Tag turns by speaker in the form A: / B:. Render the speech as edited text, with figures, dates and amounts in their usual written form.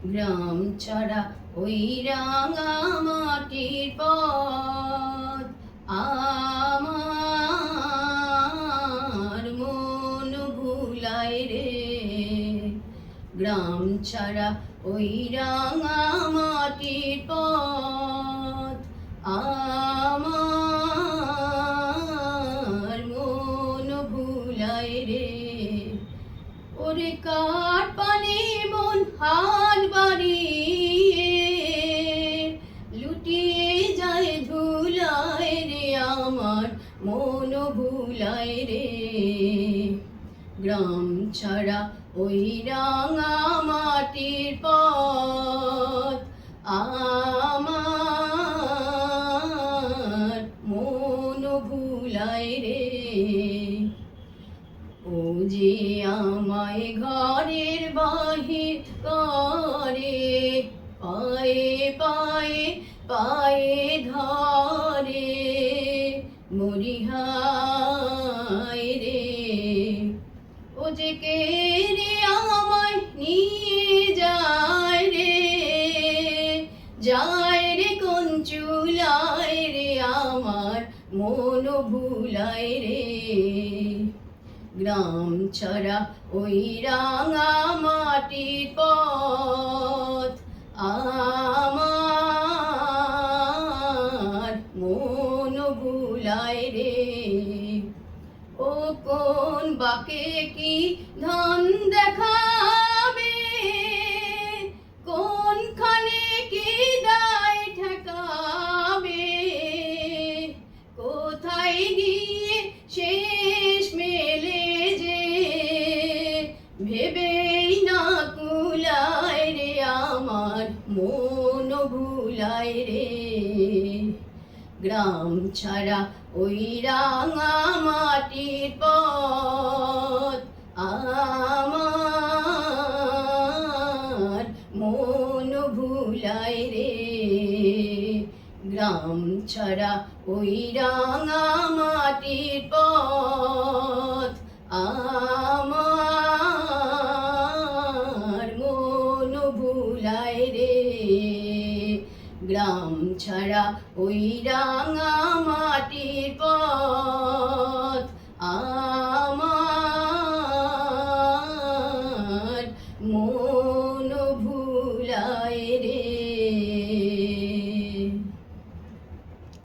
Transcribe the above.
A: গ্রাম ছাড়া ওই রাঙা মাটির পথ আমার মন ভুলায় রে। গ্রাম ছাড়া ওই রাঙা মাটির পথ আমার মন ভুলায় রে। ওরে কার পানে মন হাত বাড়িয়ে লুটিয়ে যায় ধুলায় রে, আমার মন ভুলায় রে। গ্রাম ছাড়া ওই রাঙা মাটির পথ আমার মন ভুলায় রে। ও যে আমায় ঘরের বাহির করে, পায়ে পায়ে পায়ে ধরে, মরিহায় রে। ও যে কে রে আমায় নিয়ে যায় রে, যায় রে কোন চুলায় রে, আমার মন ভুলায় রে। গ্রাম ছাড়া ওই রাঙা মাটির পথ আমার মন ভুলায় রে। ও কোন বাকে কি ধন দেখাবে, কোনখানে কি দায় ঠেকাবে, কোথায় গিয়ে শেষ মেলে যে ভেবেই না কুলায় রে, আমার মন ভুলায় রে। গ্রাম ছাড়া ওই রাঙা মাটির পথ আমার মন ভুলায় রে। গ্রাম ছাড়া ওই রাঙা মাটির পথ আমার মন ভুলায় রে। গ্রাম ছাড়া ওই